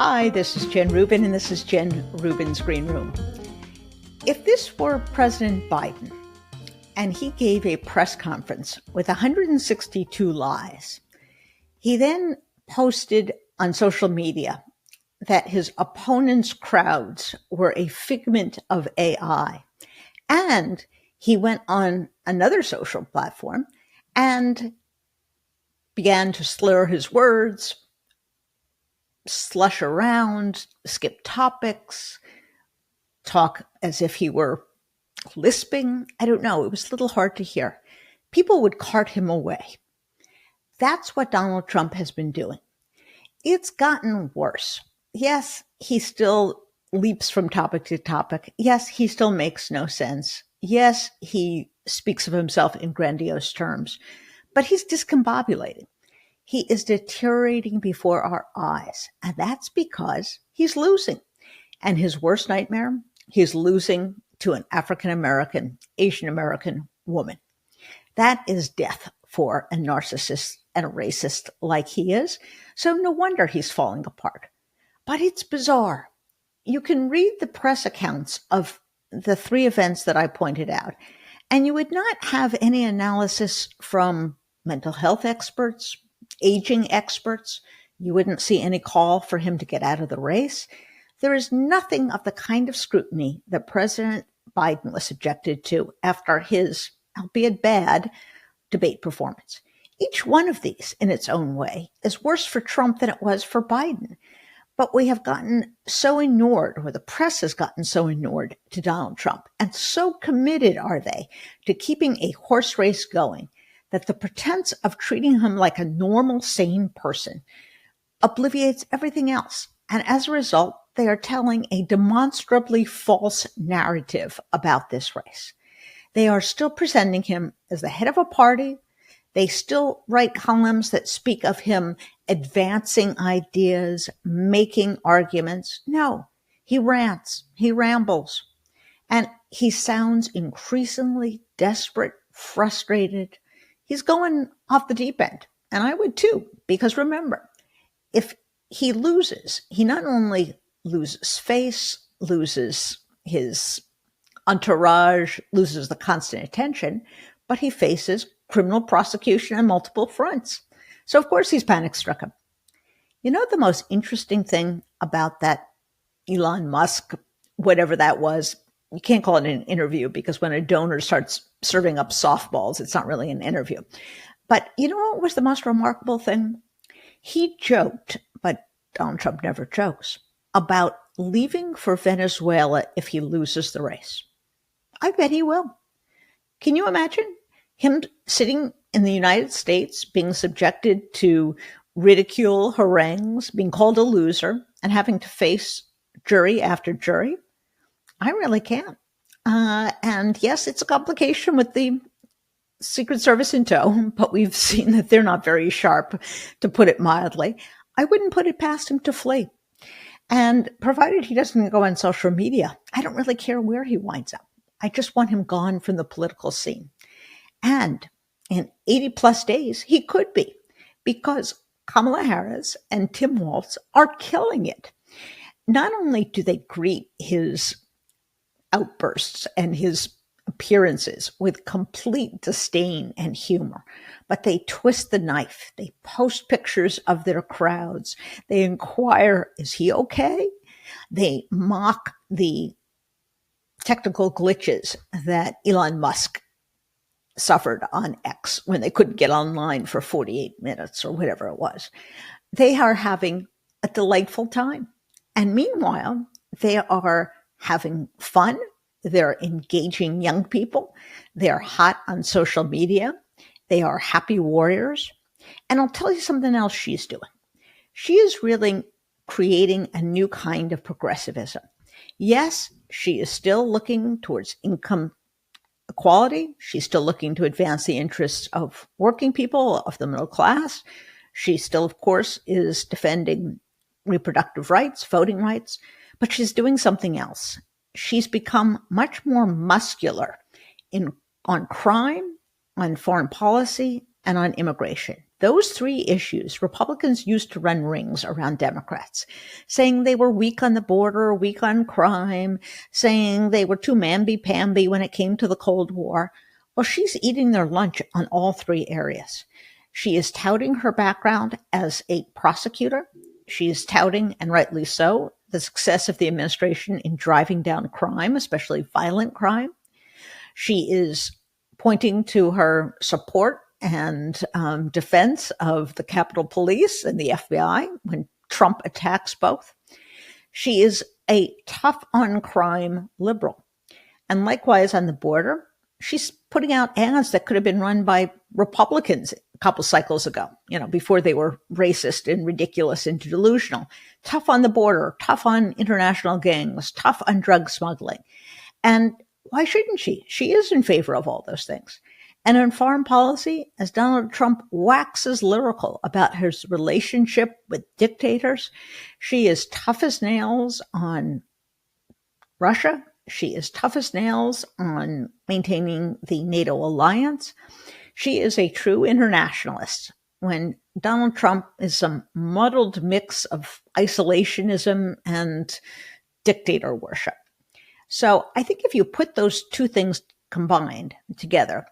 Hi, this is Jen Rubin, and this is Jen Rubin's Green Room. If this were President Biden, and he gave a press conference with 162 lies, he then posted on social media that his opponents' crowds were a figment of AI, and he went on another social platform and began to slur his words, slush around, skip topics, talk as if he were lisping. I don't know. It was a little hard to hear. People would cart him away. That's what Donald Trump has been doing. It's gotten worse. Yes, he still leaps from topic to topic. Yes, he still makes no sense. Yes, he speaks of himself in grandiose terms, but he's discombobulating. He is deteriorating before our eyes, and that's because he's losing. And his worst nightmare, he's losing to an African-American, Asian-American woman. That is death for a narcissist and a racist like he is. So no wonder he's falling apart. But it's bizarre. You can read the press accounts of the three events that I pointed out, and you would not have any analysis from mental health experts, aging experts. You wouldn't see any call for him to get out of the race. There is nothing of the kind of scrutiny that President Biden was subjected to after his, albeit bad, debate performance. Each one of these, in its own way, is worse for Trump than it was for Biden. But we have gotten so inured, or the press has gotten so inured to Donald Trump, and so committed are they to keeping a horse race going, that the pretense of treating him like a normal, sane person obliviates everything else. And as a result, they are telling a demonstrably false narrative about this race. They are still presenting him as the head of a party. They still write columns that speak of him advancing ideas, making arguments. No, he rants, he rambles, and he sounds increasingly desperate, frustrated. He's going off the deep end, and I would too, because remember, if he loses, he not only loses face, loses his entourage, loses the constant attention, but he faces criminal prosecution on multiple fronts. So of course he's panic-stricken. You know the most interesting thing about that Elon Musk, whatever that was, you can't call it an interview because when a donor starts serving up softballs, it's not really an interview. But you know what was the most remarkable thing? He joked, but Donald Trump never jokes, about leaving for Venezuela if he loses the race. I bet he will. Can you imagine him sitting in the United States, being subjected to ridicule, harangues, being called a loser, and having to face jury after jury? I really can't. And yes, it's a complication with the Secret Service in tow, but we've seen that they're not very sharp, to put it mildly. I wouldn't put it past him to flee. And provided he doesn't go on social media, I don't really care where he winds up. I just want him gone from the political scene. And in 80 plus days, he could be, because Kamala Harris and Tim Walz are killing it. Not only do they greet his outbursts and his appearances with complete disdain and humor, but they twist the knife. They post pictures of their crowds. They inquire, is he okay? They mock the technical glitches that Elon Musk suffered on X when they couldn't get online for 48 minutes or whatever it was. They are having a delightful time. And meanwhile, they are having fun. They're engaging young people. They're hot on social media. They are happy warriors. And I'll tell you something else she's doing. She is really creating a new kind of progressivism. Yes, she is still looking towards income equality. She's still looking to advance the interests of working people, of the middle class. She still, of course, is defending reproductive rights, voting rights, but she's doing something else. She's become much more muscular on crime, on foreign policy, and on immigration. Those three issues, Republicans used to run rings around Democrats, saying they were weak on the border, weak on crime, saying they were too mamby-pamby when it came to the Cold War. Well, she's eating their lunch on all three areas. She is touting her background as a prosecutor. She is touting, and rightly so, the success of the administration in driving down crime, especially violent crime. She is pointing to her support and defense of the Capitol Police and the FBI when Trump attacks both. She is a tough on crime liberal. And likewise on the border, she's putting out ads that could have been run by Republicans a couple cycles ago, before they were racist and ridiculous and delusional. Tough on the border, tough on international gangs, tough on drug smuggling. And why shouldn't she? She is in favor of all those things. And in foreign policy, as Donald Trump waxes lyrical about his relationship with dictators, she is tough as nails on Russia. She is tough as nails on maintaining the NATO alliance. She is a true internationalist. When Donald Trump is some muddled mix of isolationism and dictator worship. So I think if you put those two things combined together,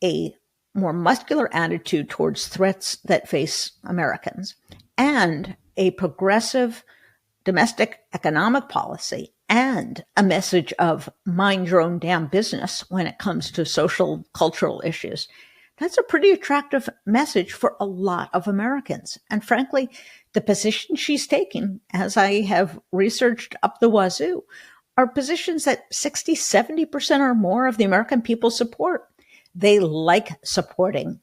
a more muscular attitude towards threats that face Americans and a progressive domestic economic policy and a message of mind your own damn business when it comes to social, cultural issues, that's a pretty attractive message for a lot of Americans. And frankly, the position she's taking, as I have researched up the wazoo, are positions that 60, 70% or more of the American people support. They like supporting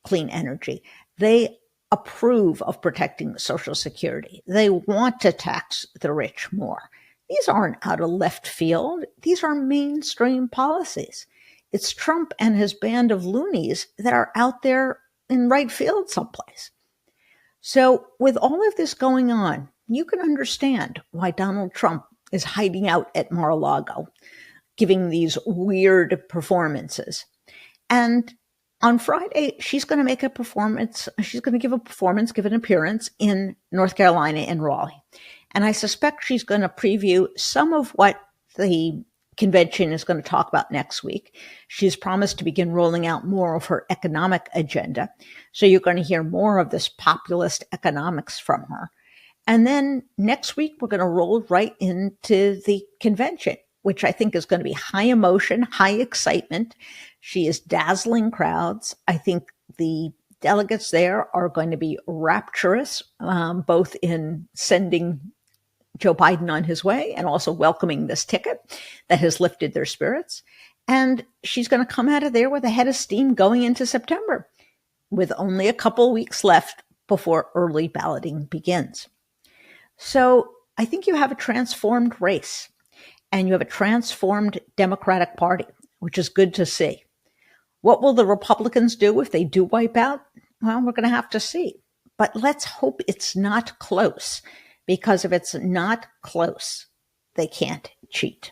clean energy. They approve of protecting Social Security. They want to tax the rich more. These aren't out of left field. These are mainstream policies. It's Trump and his band of loonies that are out there in right field someplace. So with all of this going on, you can understand why Donald Trump is hiding out at Mar-a-Lago, giving these weird performances. And on Friday, she's going to make a performance. She's going to give an appearance in North Carolina in Raleigh. And I suspect she's going to preview some of what the convention is going to talk about next week. She's promised to begin rolling out more of her economic agenda. So you're going to hear more of this populist economics from her. And then next week, we're going to roll right into the convention, which I think is going to be high emotion, high excitement. She is dazzling crowds. I think the delegates there are going to be rapturous, both in sending Joe Biden on his way and also welcoming this ticket that has lifted their spirits. And she's going to come out of there with a head of steam going into September, with only a couple weeks left before early balloting begins. So I think you have a transformed race and you have a transformed Democratic Party, which is good to see. What will the Republicans do if they do wipe out? Well, we're going to have to see. But let's hope it's not close, because if it's not close, they can't cheat.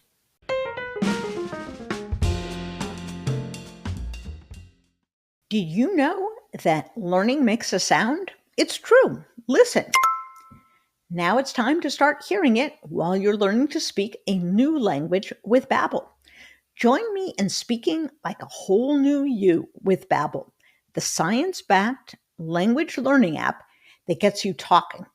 Did you know that learning makes a sound? It's true. Listen. Now it's time to start hearing it while you're learning to speak a new language with Babbel. Join me in speaking like a whole new you with Babbel, the science-backed language learning app that gets you talking.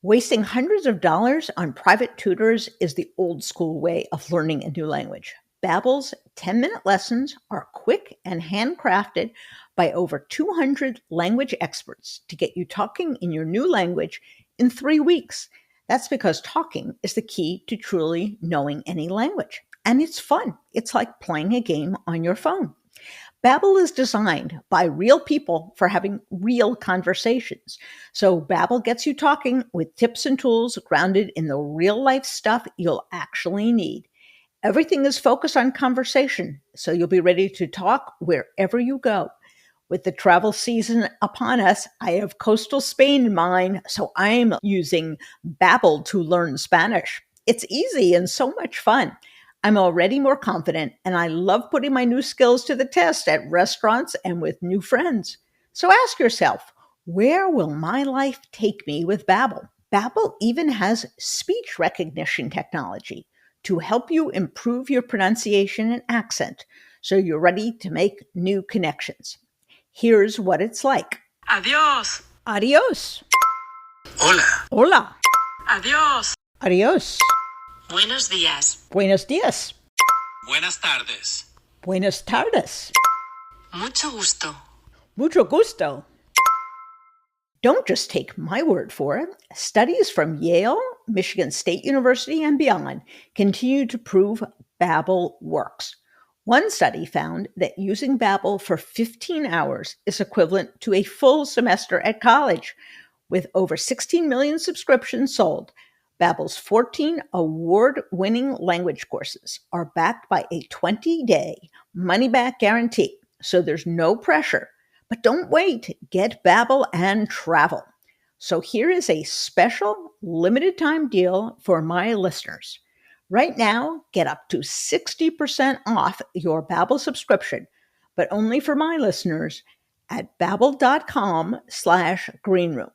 Wasting hundreds of dollars on private tutors is the old school way of learning a new language. Babbel's 10-minute lessons are quick and handcrafted by over 200 language experts to get you talking in your new language in 3 weeks. That's because talking is the key to truly knowing any language. And it's fun. It's like playing a game on your phone. Babbel is designed by real people for having real conversations. So Babbel gets you talking with tips and tools grounded in the real life stuff you'll actually need. Everything is focused on conversation, so you'll be ready to talk wherever you go. With the travel season upon us, I have coastal Spain in mind, so I'm using Babbel to learn Spanish. It's easy and so much fun. I'm already more confident, and I love putting my new skills to the test at restaurants and with new friends. So ask yourself, Where will my life take me with Babbel? Babbel even has speech recognition technology to help you improve your pronunciation and accent so you're ready to make new connections. Here's what it's like. Adiós. Adios. Hola. Hola. Adiós. Adios. Buenos días. Buenos días. Buenas tardes. Buenas tardes. Mucho gusto. Mucho gusto. Don't just take my word for it. Studies from Yale, Michigan State University, and beyond continue to prove Babbel works. One study found that using Babbel for 15 hours is equivalent to a full semester at college. With over 16 million subscriptions sold, Babbel's 14 award-winning language courses are backed by a 20-day money-back guarantee, so there's no pressure. But don't wait. Get Babbel and travel. So here is a special limited time deal for my listeners. Right now, get up to 60% off your Babbel subscription, but only for my listeners at babbel.com/greenroom.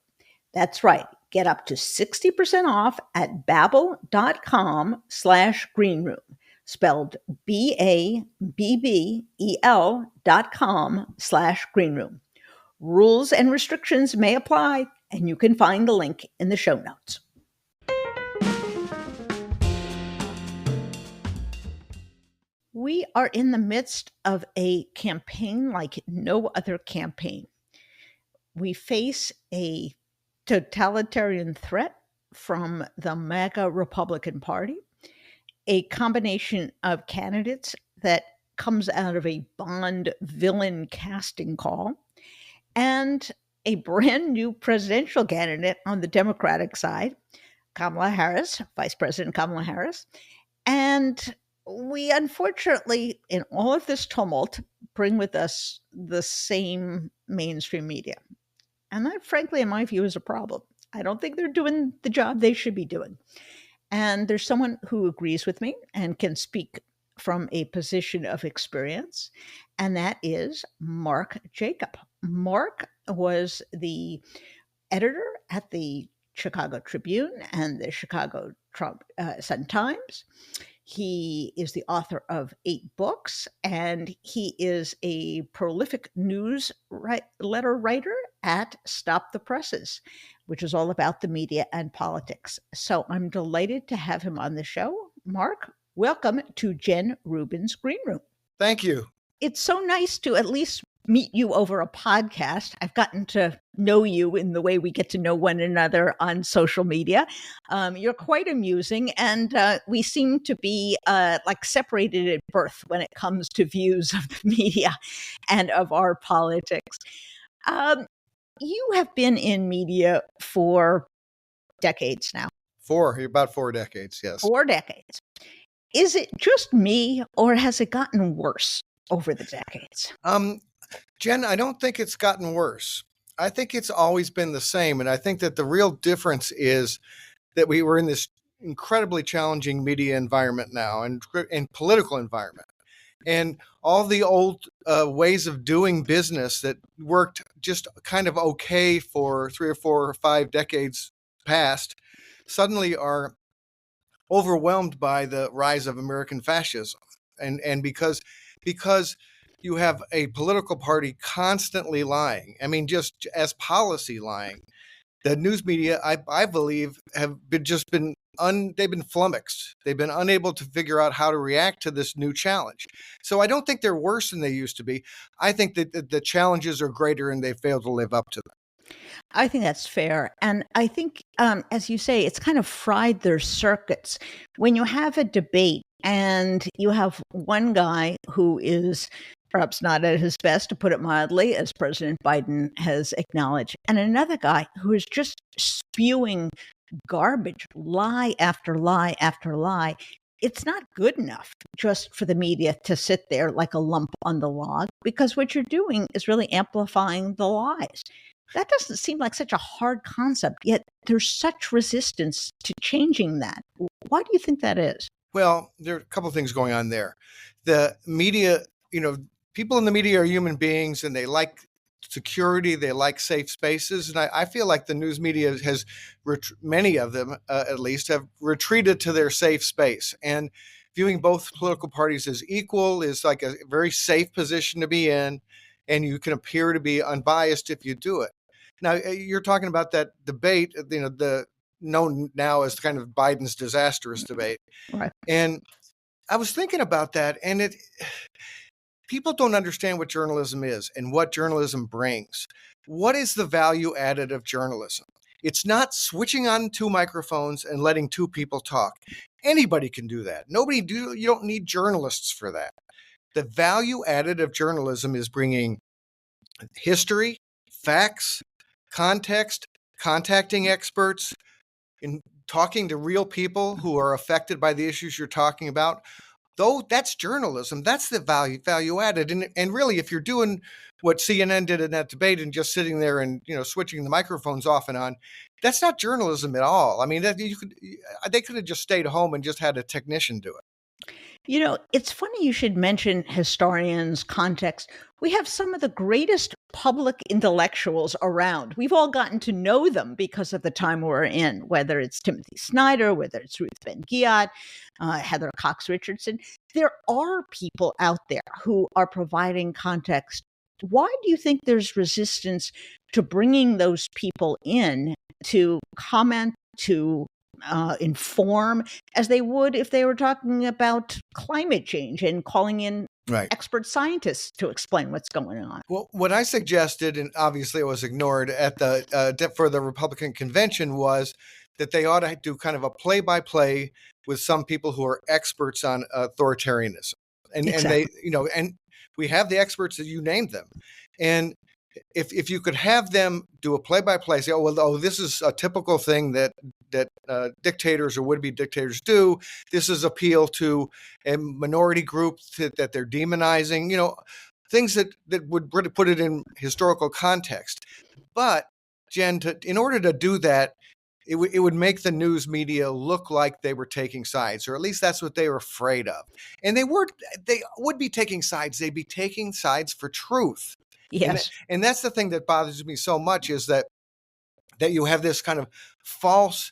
That's right. Get up to 60% off at babbel.com/greenroom, spelled BABBEL.com/greenroom. Rules and restrictions may apply, and you can find the link in the show notes. We are in the midst of a campaign like no other campaign. We face a totalitarian threat from the MAGA Republican Party, a combination of candidates that comes out of a Bond villain casting call, and a brand new presidential candidate on the Democratic side, Kamala Harris, Vice President Kamala Harris. And we unfortunately, in all of this tumult, bring with us the same mainstream media. And that, frankly, in my view, is a problem. I don't think they're doing the job they should be doing. And there's someone who agrees with me and can speak from a position of experience, and that is Mark Jacob. Mark was the editor at the Chicago Tribune and the Chicago Sun-Times. He is the author of 8 books, and he is a prolific letter writer at Stop the Presses, which is all about the media and politics. So I'm delighted to have him on the show. Mark, welcome to Jen Rubin's Green Room. Thank you. It's so nice to at least meet you over a podcast. I've gotten to know you in the way we get to know one another on social media. You're quite amusing, and we seem to be like separated at birth when it comes to views of the media and of our politics. You have been in media for decades now. About 4 decades, yes. 4 decades. Is it just me, or has it gotten worse over the decades? Jen, I don't think it's gotten worse. I think it's always been the same. And I think that the real difference is that we were in this incredibly challenging media environment now and political environment. And all the old ways of doing business that worked just kind of okay for 3 or 4 or 5 decades past suddenly are overwhelmed by the rise of American fascism. And because you have a political party constantly lying, I mean, just as policy lying, the news media, I believe, have been they've been flummoxed. They've been unable to figure out how to react to this new challenge. So I don't think they're worse than they used to be. I think that the challenges are greater and they fail to live up to them. I think that's fair. And I think, as you say, it's kind of fried their circuits. When you have a debate and you have one guy who is perhaps not at his best, to put it mildly, as President Biden has acknowledged, and another guy who is just spewing garbage, lie after lie after lie, it's not good enough just for the media to sit there like a lump on the log, because what you're doing is really amplifying the lies. That doesn't seem like such a hard concept, yet there's such resistance to changing that. Why do you think that is? Well, there are a couple of things going on there. The media, people in the media are human beings, and they like security. They like safe spaces. And I feel like the news media has, many of them at least, have retreated to their safe space. And viewing both political parties as equal is like a very safe position to be in. And you can appear to be unbiased if you do it. Now, you're talking about that debate, the known now as kind of Biden's disastrous debate. Right. And I was thinking about that, and people don't understand what journalism is and what journalism brings. What is the value added of journalism? It's not switching on two microphones and letting two people talk. Anybody can do that. You don't need journalists for that. The value added of journalism is bringing history, facts, context, contacting experts, and talking to real people who are affected by the issues you're talking about. Though that's journalism, that's the value added. And really, if you're doing what CNN did in that debate and just sitting there and switching the microphones off and on, that's not journalism at all. I mean, they could have just stayed home and just had a technician do it. It's funny you should mention historians, context. We have some of the greatest public intellectuals around. We've all gotten to know them because of the time we're in, whether it's Timothy Snyder, whether it's Ruth Ben-Ghiat, Heather Cox Richardson. There are people out there who are providing context. Why do you think there's resistance to bringing those people in to comment, to inform, as they would if they were talking about climate change and calling in expert scientists to explain what's going on? Well, what I suggested, and obviously it was ignored at for the Republican convention, was that they ought to do kind of a play-by-play with some people who are experts on authoritarianism, and they, and we have the experts that you named them, and if you could have them do a play-by-play, say, this is a typical thing that dictators or would-be dictators do. This is appeal to a minority group that they're demonizing, things that would put it in historical context. But, Jen, in order to do that, it would make the news media look like they were taking sides, or at least that's what they were afraid of. And they would be taking sides. They'd be taking sides for truth. Yes. And that's the thing that bothers me so much, is that you have this kind of false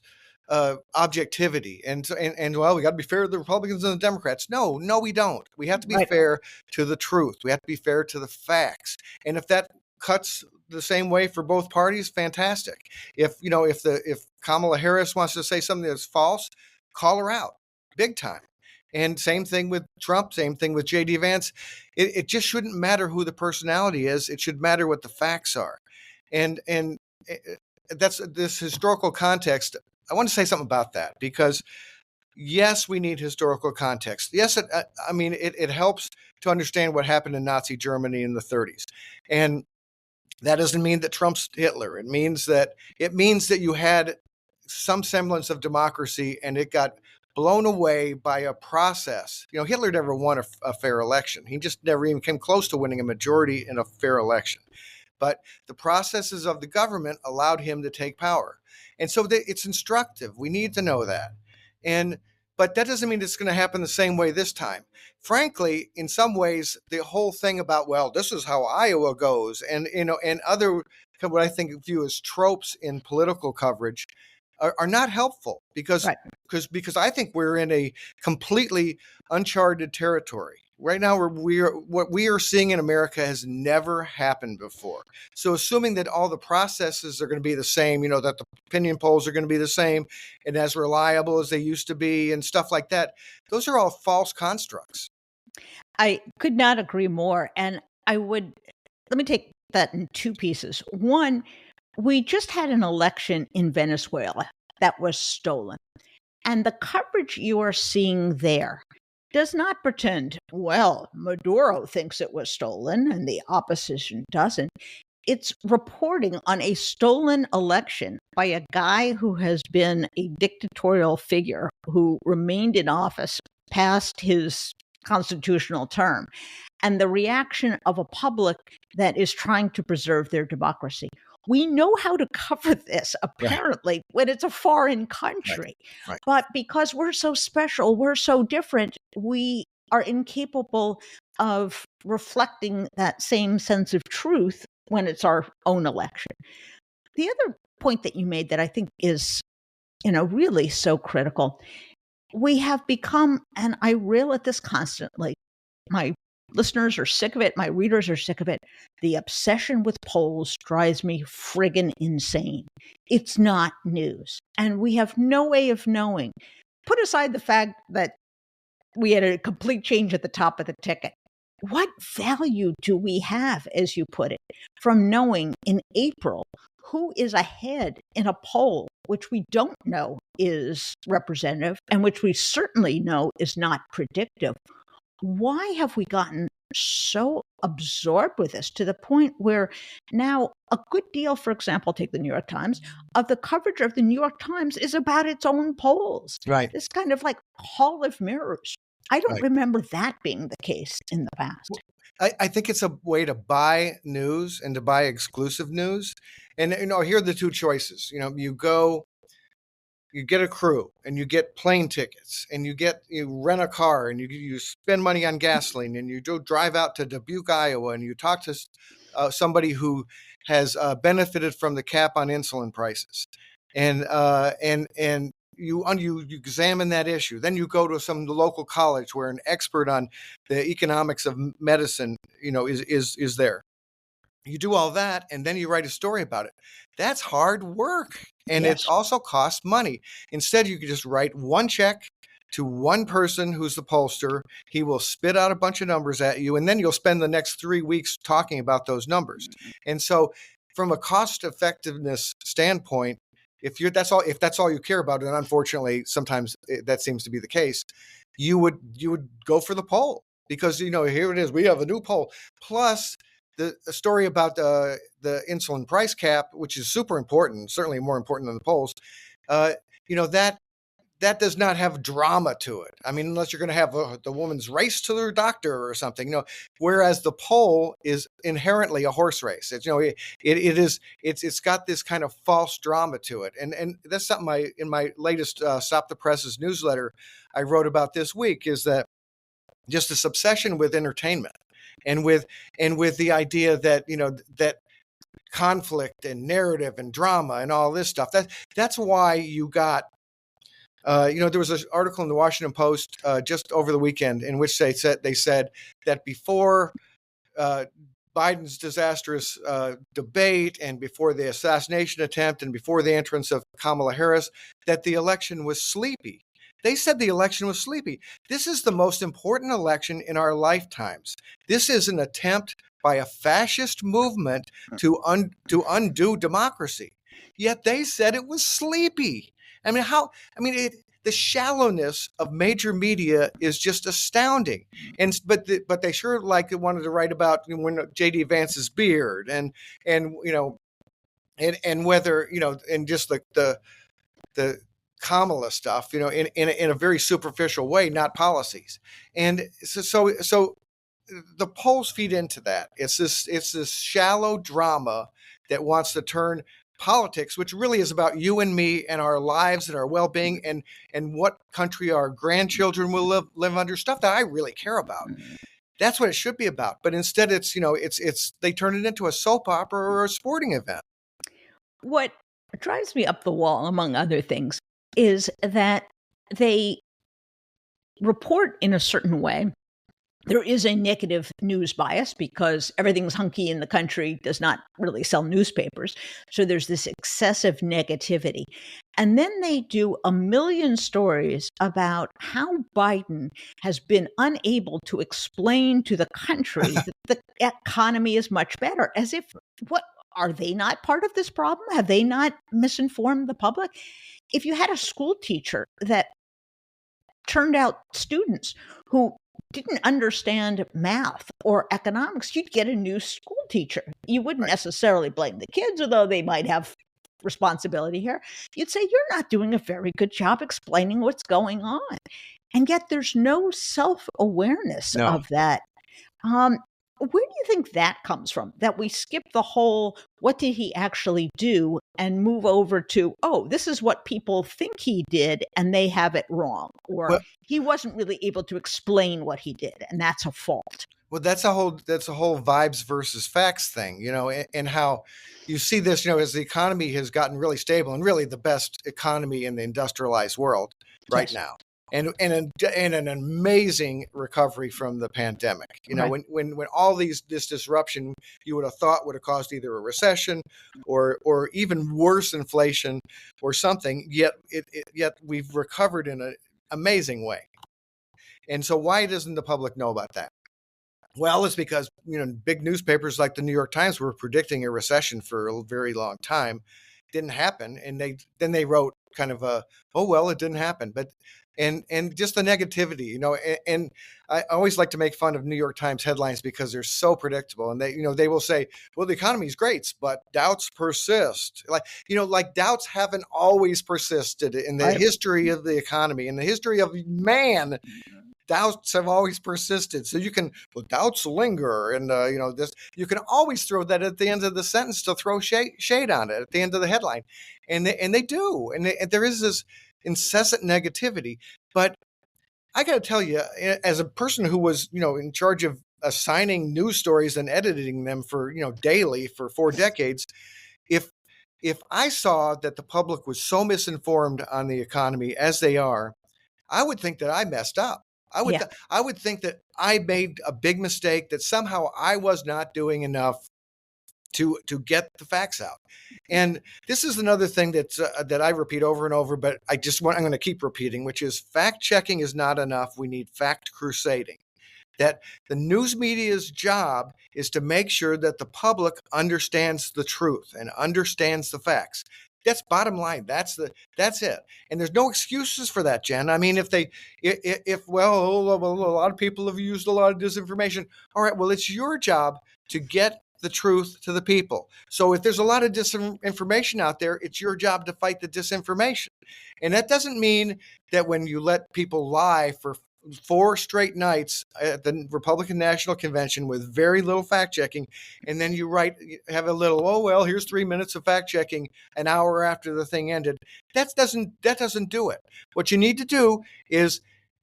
objectivity. And we got to be fair to the Republicans and the Democrats. No, we don't. We have to be fair to the truth. We have to be fair to the facts. And if that cuts the same way for both parties, fantastic. If Kamala Harris wants to say something that's false, call her out big time. And same thing with Trump, same thing with J.D. Vance. It just shouldn't matter who the personality is. It should matter what the facts are. And that's this historical context. I want to say something about that, because yes, we need historical context. Yes, it helps to understand what happened in Nazi Germany in the 30s. And that doesn't mean that Trump's Hitler. It means that you had some semblance of democracy, and it got blown away by a process. Hitler never won a fair election. He just never even came close to winning a majority in a fair election. But the processes of the government allowed him to take power. And so it's instructive. We need to know that. But that doesn't mean it's going to happen the same way this time. Frankly, in some ways, the whole thing about, this is how Iowa goes, and other what I think view as tropes in political coverage are not helpful, because I think we're in a completely uncharted territory. Right now, what we are seeing in America has never happened before. So assuming that all the processes are going to be the same, that the opinion polls are going to be the same and as reliable as they used to be and stuff like that, those are all false constructs. I could not agree more. And let me take that in two pieces. One, we just had an election in Venezuela that was stolen. And the coverage you are seeing there does not pretend, Maduro thinks it was stolen and the opposition doesn't. It's reporting on a stolen election by a guy who has been a dictatorial figure who remained in office past his constitutional term, and the reaction of a public that is trying to preserve their democracy. We know how to cover this, apparently, when it's a foreign country. Right. But because we're so special, we're so different, we are incapable of reflecting that same sense of truth when it's our own election. The other point that you made that I think is, really so critical, we have become, and I rail at this constantly, my listeners are sick of it, my readers are sick of it, the obsession with polls drives me friggin' insane. It's not news. And we have no way of knowing. Put aside the fact that we had a complete change at the top of the ticket. What value do we have, as you put it, from knowing in April who is ahead in a poll, which we don't know is representative and which we certainly know is not predictive? Why have we gotten so absorbed with this to the point where now a good deal, for example, take the New York Times, of the coverage of the New York Times is about its own polls. Right. It's kind of like Hall of Mirrors. I don't Right. remember that being the case in the past. I think it's a way to buy news and to buy exclusive news. And, here are the two choices. You get a crew and you get plane tickets and you rent a car and you spend money on gasoline and you drive out to Dubuque, Iowa, and you talk to somebody who has benefited from the cap on insulin prices. And you examine that issue. Then you go to some local college where an expert on the economics of medicine, is there. You do all that, and then you write a story about it. That's hard work, and Yes. it also costs money. Instead, you could just write one check to one person who's the pollster. He will spit out a bunch of numbers at you, and then you'll spend the next 3 weeks talking about those numbers. And so, from a cost effectiveness standpoint, if that's all you care about, and unfortunately sometimes that seems to be the case, you would go for the poll, because here it is, we have a new poll, plus the story about the insulin price cap, which is super important, certainly more important than the polls. That does not have drama to it. I mean, unless you're going to have the woman's race to their doctor or something, whereas the poll is inherently a horse race. It's got this kind of false drama to it. And that's something in my latest Stop the Press's newsletter I wrote about this week, is that just this obsession with entertainment and with the idea that, that conflict and narrative and drama and all this stuff, that's why you got, there was an article in the Washington Post just over the weekend in which they said that before Biden's disastrous debate and before the assassination attempt and before the entrance of Kamala Harris, that the election was sleepy. They said the election was sleepy. This is the most important election in our lifetimes. This is an attempt by a fascist movement to undo democracy. Yet they said it was sleepy. The shallowness of major media is just astounding. But they sure wanted to write about when J.D. Vance's beard and whether and just the Kamala stuff, in a very superficial way, not policies. And so the polls feed into that. It's this shallow drama that wants to turn politics, which really is about you and me and our lives and our well-being and what country our grandchildren will live under, stuff that I really care about. That's what it should be about. But instead it's they turn it into a soap opera or a sporting event. What drives me up the wall, among other things, is that they report in a certain way. There is a negative news bias because everything's hunky in the country does not really sell newspapers. So there's this excessive negativity. And then they do a million stories about how Biden has been unable to explain to the country that the economy is much better, as if, what, are they not part of this problem? Have they not misinformed the public? If you had a school teacher that turned out students who didn't understand math or economics, you'd get a new school teacher. You wouldn't necessarily blame the kids, although they might have responsibility here. You'd say, you're not doing a very good job explaining what's going on. And yet there's no self-awareness of that. Where do you think that comes from? That we skip the whole, what did he actually do, and move over to, this is what people think he did, and they have it wrong. Or he wasn't really able to explain what he did, and that's a fault. Well, that's a whole vibes versus facts thing, and how you see this, as the economy has gotten really stable and really the best economy in the industrialized world right Yes. now. And an amazing recovery from the pandemic. Right. When all this disruption you would have thought would have caused either a recession or even worse inflation or something, yet we've recovered in an amazing way. And so why doesn't the public know about that? Well, it's because, big newspapers like the New York Times were predicting a recession for a very long time. Didn't happen. And they wrote kind of oh, well, it didn't happen. But, and just the negativity, and I always like to make fun of New York Times headlines because they're so predictable. And they will say, well, the economy is great, but doubts persist. Like doubts haven't always persisted in the Right. history of the economy, in the history of man. Doubts have always persisted. So doubts linger. And, you can always throw that at the end of the sentence to throw shade on it at the end of the headline. And they do. And there is this incessant negativity. But I got to tell you, as a person who was, in charge of assigning news stories and editing them for, daily for 4 decades, if I saw that the public was so misinformed on the economy as they are, I would think that I messed up. Yeah. I would think that I made a big mistake, that somehow I was not doing enough to get the facts out. And this is another thing that I repeat over and over, but I'm going to keep repeating, which is fact checking is not enough. We need fact crusading. That the news media's job is to make sure that the public understands the truth and understands the facts. That's bottom line. That's it. And there's no excuses for that, Jen. I mean, if a lot of people have used a lot of disinformation. All right, well, it's your job to get the truth to the people. So if there's a lot of disinformation out there, it's your job to fight the disinformation. And that doesn't mean that when you let people lie for 4 straight nights at the Republican National Convention with very little fact checking, and then you have a little, oh well, here's 3 minutes of fact checking an hour after the thing ended. That doesn't do it. What you need to do is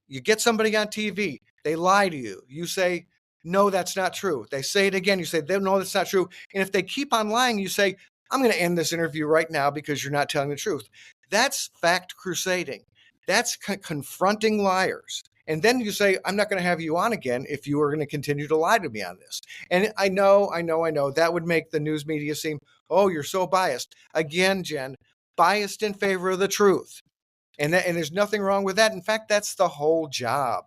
you get somebody on TV, they lie to you, you say, no, that's not true. They say it again, you say, no, that's not true. And if they keep on lying, you say, I'm going to end this interview right now because you're not telling the truth. That's fact crusading. That's confronting liars. And then you say, I'm not going to have you on again if you are going to continue to lie to me on this. And I know that would make the news media seem, oh, you're so biased. Again, Jen, biased in favor of the truth. And there's nothing wrong with that. In fact, that's the whole job.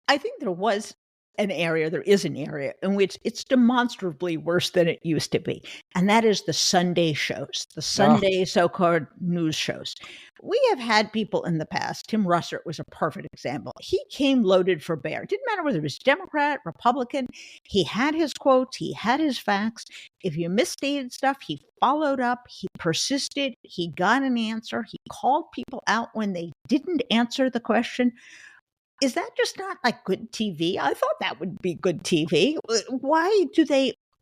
I think there is an area in which it's demonstrably worse than it used to be. And that is the Sunday shows, the Sunday so-called news shows. We have had people in the past. Tim Russert was a perfect example. He came loaded for bear. It didn't matter whether it was Democrat, Republican. He had his quotes. He had his facts. If you misstated stuff, he followed up. He persisted. He got an answer. He called people out when they didn't answer the question. Is that just not like good TV? I thought that would be good TV. Why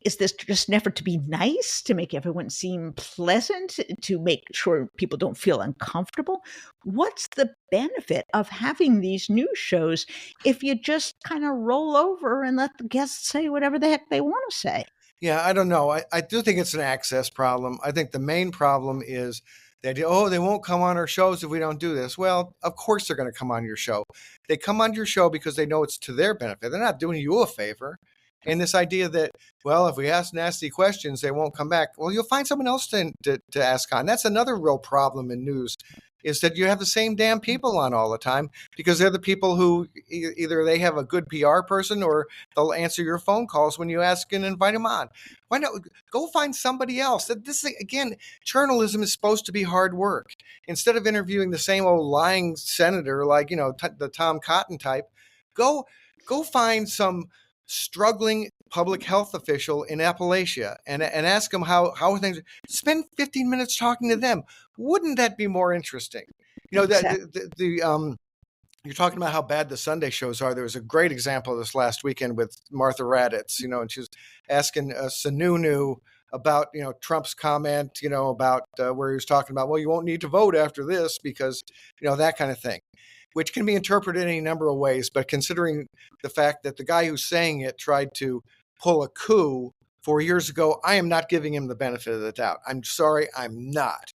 is this just an effort to be nice, to make everyone seem pleasant, to make sure people don't feel uncomfortable? What's the benefit of having these news shows if you just kind of roll over and let the guests say whatever the heck they want to say? Yeah, I don't know. I do think it's an access problem. I think the main problem is that, oh, they won't come on our shows if we don't do this. Well, of course they're going to come on your show. They come on your show because they know it's to their benefit. They're not doing you a favor. And this idea that, well, if we ask nasty questions, they won't come back. Well, you'll find someone else to ask on. That's another real problem in news, is that you have the same damn people on all the time because they're the people who either they have a good PR person or they'll answer your phone calls when you ask and invite them on. Why not go find somebody else? This again, journalism is supposed to be hard work. Instead of interviewing the same old lying senator like, the Tom Cotton type, go find some struggling public health official in Appalachia and ask them how things. Spend 15 minutes talking to them. Wouldn't that be more interesting? Exactly. You're talking about how bad the Sunday shows are. There was a great example this last weekend with Martha Raddatz, and she was asking Sununu about, Trump's comment, about where he was talking about, well, you won't need to vote after this because, that kind of thing, which can be interpreted any number of ways. But considering the fact that the guy who's saying it tried to pull a coup 4 years ago, I am not giving him the benefit of the doubt. I'm sorry, I'm not.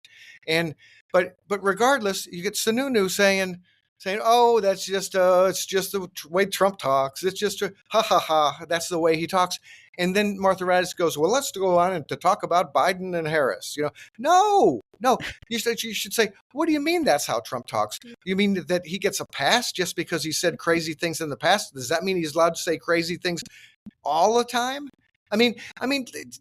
And but regardless, you get Sununu saying, oh, that's just it's just the way Trump talks. It's just ha ha ha. That's the way he talks. And then Martha Raddatz goes, well, let's go on and to talk about Biden and Harris. No. You should say, what do you mean that's how Trump talks? You mean that he gets a pass just because he said crazy things in the past? Does that mean he's allowed to say crazy things all the time? I mean,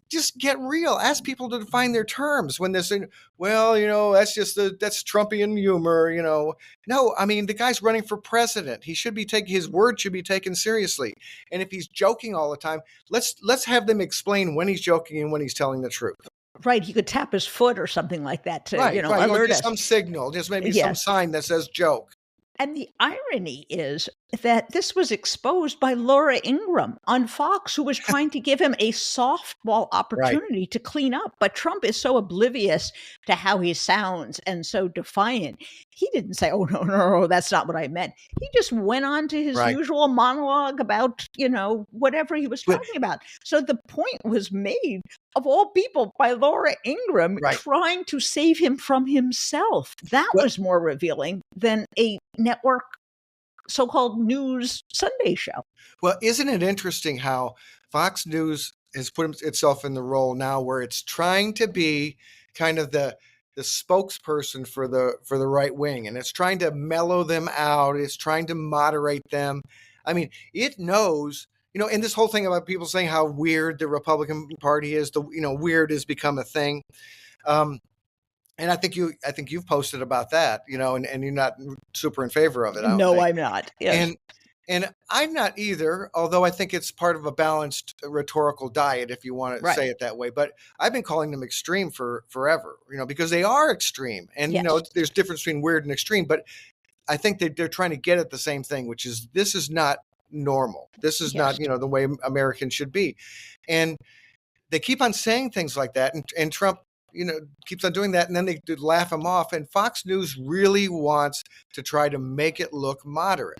just get real. Ask people to define their terms when they're saying, well, that's Trumpian humor, No, I mean, the guy's running for president. He should be his word should be taken seriously. And if he's joking all the time, let's have them explain when he's joking and when he's telling the truth. Right. He could tap his foot or something like that to, right. alert us. Some signal, just maybe some sign that says joke. And the irony is that this was exposed by Laura Ingraham on Fox, who was trying to give him a softball opportunity to clean up. But Trump is so oblivious to how he sounds and so defiant. He didn't say, oh, no, that's not what I meant. He just went on to his usual monologue about, whatever he was talking about. So the point was made, of all people, by Laura Ingraham trying to save him from himself. That was more revealing than a network so-called news Sunday show. Well, isn't it interesting how Fox News has put itself in the role now where it's trying to be kind of the spokesperson for the right wing, and it's trying to mellow them out. It's trying to moderate them. I mean, it knows, and this whole thing about people saying how weird the Republican Party is, weird has become a thing. And I think you've posted about that, and you're not super in favor of it. No, I'm not. Yes. And I'm not either, although I think it's part of a balanced rhetorical diet, if you want to say it that way. But I've been calling them extreme for forever, because they are extreme. And, there's difference between weird and extreme. But I think they're trying to get at the same thing, which is this is not normal. This is not, the way Americans should be. And they keep on saying things like that. And Trump, keeps on doing that, and then they laugh him off. And Fox News really wants to try to make it look moderate.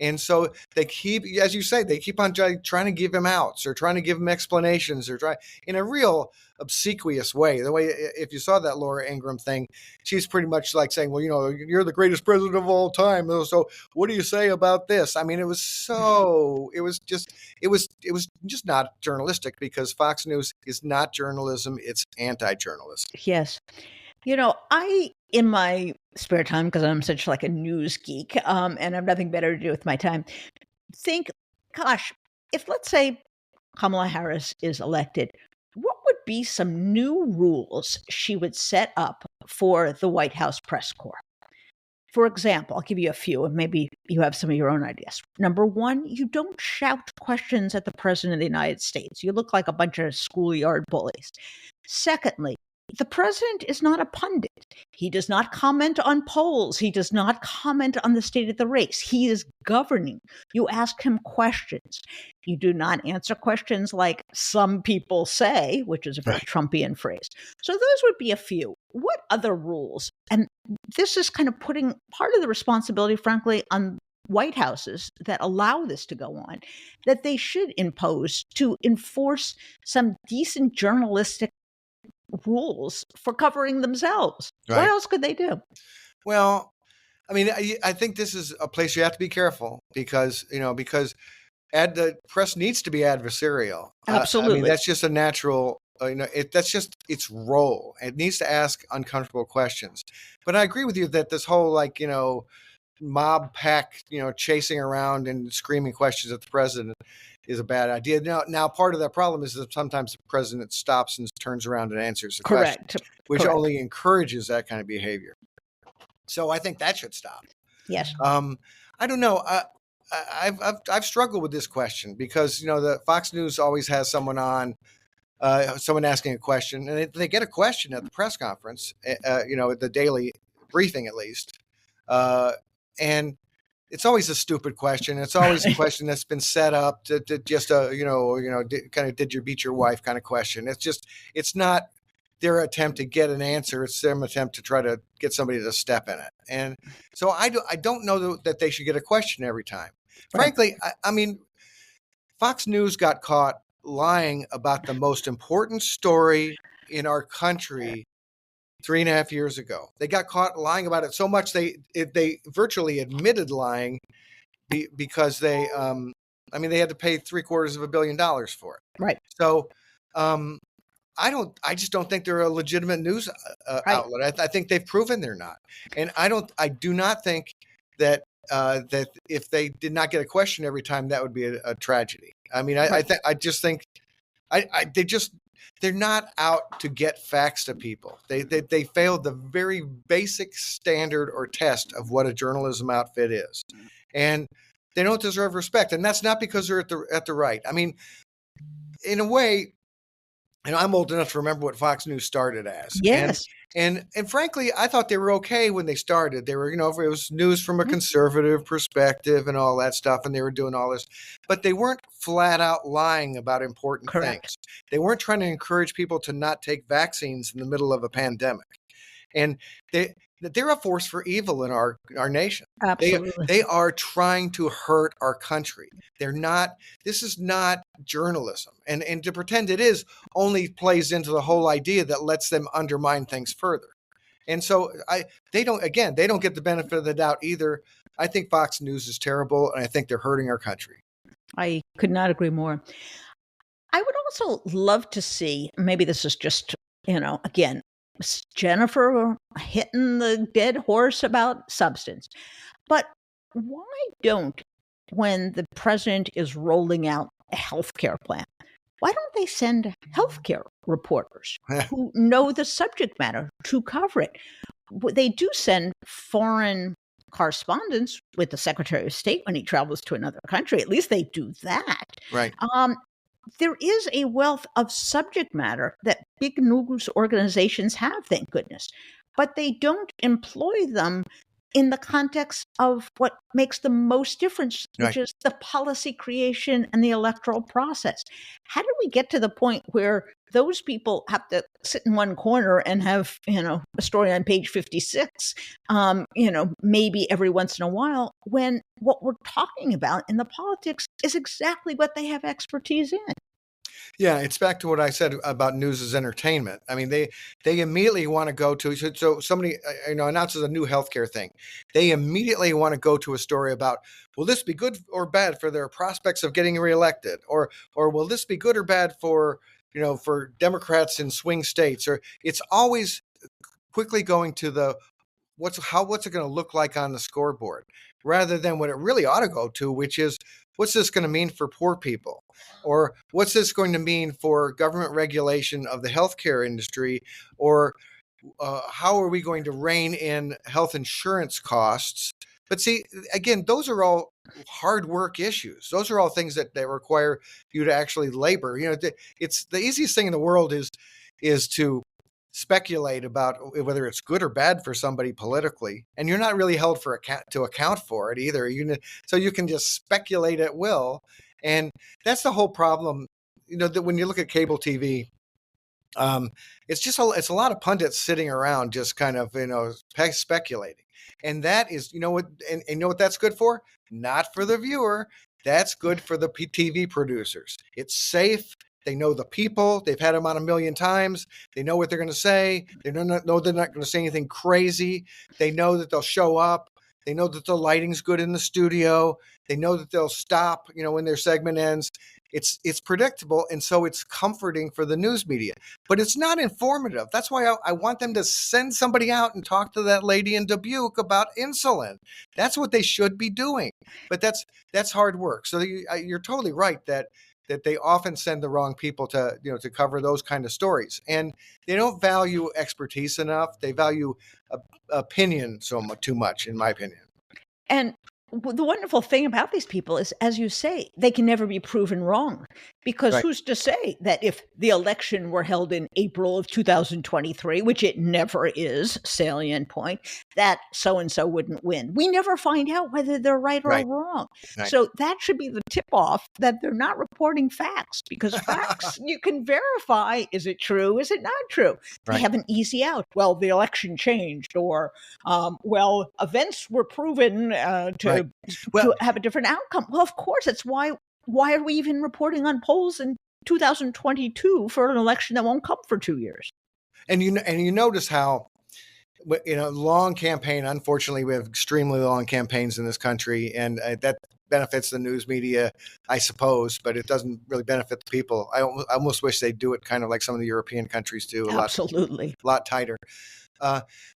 And so they keep, as you say, they keep on trying to give him outs or trying to give him explanations or try in a real obsequious way. The way, if you saw that Laura Ingraham thing, she's pretty much like saying, well, you're the greatest president of all time. So what do you say about this? I mean, it was just not journalistic, because Fox News is not journalism. It's anti-journalism. Yes. I, in my spare time, because I'm such like a news geek, and I have nothing better to do with my time, think, gosh, if let's say Kamala Harris is elected, what would be some new rules she would set up for the White House press corps? For example, I'll give you a few, and maybe you have some of your own ideas. Number one, you don't shout questions at the President of the United States. You look like a bunch of schoolyard bullies. Secondly, the president is not a pundit. He does not comment on polls. He does not comment on the state of the race. He is governing. You ask him questions. You do not answer questions like some people say, which is a very Trumpian phrase. So those would be a few. What other rules? And this is kind of putting part of the responsibility, frankly, on White Houses that allow this to go on, that they should impose to enforce some decent journalistic rules for covering themselves. What else could they do? Well, I mean, I think this is a place you have to be careful because the press needs to be adversarial. Absolutely. I mean, that's just a natural, that's just its role. It needs to ask uncomfortable questions. But I agree with you that this whole mob pack, chasing around and screaming questions at the president is a bad idea. Now, part of that problem is that sometimes the president stops and turns around and answers the question, which only encourages that kind of behavior. So I think that should stop. Yes. I don't know. I've struggled with this question because the Fox News always has someone on, someone asking a question, and they get a question at the press conference, at the daily briefing at least, and it's always a stupid question. It's always a question that's been set up to just did you beat your wife kind of question. It's not their attempt to get an answer. It's their attempt to try to get somebody to step in it. And so I don't know that they should get a question every time. Right. Frankly, I mean, Fox News got caught lying about the most important story in our country 3.5 years ago. They got caught lying about it so much they virtually admitted lying because they had to pay $750 million for it. Right. So I just don't think they're a legitimate news outlet. I think they've proven they're not. And I do not think that if they did not get a question every time, that would be a tragedy. I mean, I just think they're not out to get facts to people. They failed the very basic standard or test of what a journalism outfit is, and they don't deserve respect. And that's not because they're at the right. I mean, in a way, I'm old enough to remember what Fox News started as. Yes. And frankly, I thought they were okay when they started. They were, it was news from a conservative perspective and all that stuff, and they were doing all this. But they weren't flat out lying about important things. They weren't trying to encourage people to not take vaccines in the middle of a pandemic. And they're a force for evil in our nation. Absolutely. They are trying to hurt our country. This is not journalism. And to pretend it is only plays into the whole idea that lets them undermine things further. And so they don't get the benefit of the doubt either. I think Fox News is terrible, and I think they're hurting our country. I could not agree more. I would also love to see, maybe this is just, again, Jennifer hitting the dead horse about substance. But why don't, when the president is rolling out a healthcare plan, why don't they send healthcare reporters who know the subject matter to cover it? They do send foreign correspondents with the Secretary of State when he travels to another country. At least they do that. Right. There is a wealth of subject matter that big news organizations have, thank goodness, but they don't employ them in the context of what makes the most difference, which is the policy creation and the electoral process. How did we get to the point where those people have to sit in one corner and have, a story on page 56, maybe every once in a while, when what we're talking about in the politics is exactly what they have expertise in? Yeah, it's back to what I said about news as entertainment. I mean, they immediately want to go to, so somebody announces a new healthcare thing. They immediately want to go to a story about, will this be good or bad for their prospects of getting reelected, or will this be good or bad for for Democrats in swing states? Or it's always quickly going to the what's it going to look like on the scoreboard, rather than what it really ought to go to, which is, what's this going to mean for poor people? Or what's this going to mean for government regulation of the healthcare industry? Or how are we going to rein in health insurance costs? But see, again, those are all hard work issues. Those are all things that require you to actually labor. It's the easiest thing in the world is to speculate about whether it's good or bad for somebody politically, and you're not really held to account for it either. So you can just speculate at will, and that's the whole problem. That when you look at cable TV, it's a lot of pundits sitting around just kind of speculating, and that is what that's good for? Not for the viewer. That's good for the TV producers. It's safe. They know the people. They've had them on 1 million times. They know what they're going to say. They know they're not going to say anything crazy. They know that they'll show up. They know that the lighting's good in the studio. They know that they'll stop, when their segment ends. It's predictable, and so it's comforting for the news media. But it's not informative. That's why I want them to send somebody out and talk to that lady in Dubuque about insulin. That's what they should be doing. But that's hard work. So you're totally right that they often send the wrong people to cover those kind of stories, and they don't value expertise enough. They value opinion too much, in my opinion. And the wonderful thing about these people is, as you say, they can never be proven wrong, because Right. who's to say that if the election were held in April of 2023, which it never is, salient point, that so and so wouldn't win? We never find out whether they're right or Right. wrong. Right. So that should be the tip off that they're not reporting facts, because facts you can verify. Is it true? Is it not true? They Right. have an easy out. Well, the election changed, or well, events were proven Right. Well, to have a different outcome. Well, of course, it's why are we even reporting on polls in 2022 for an election that won't come for 2 years? and you notice how, long campaign. Unfortunately, we have extremely long campaigns in this country, and that benefits the news media, I suppose, but it doesn't really benefit the people. I almost wish they'd do it kind of like some of the European countries do, Absolutely. a lot tighter.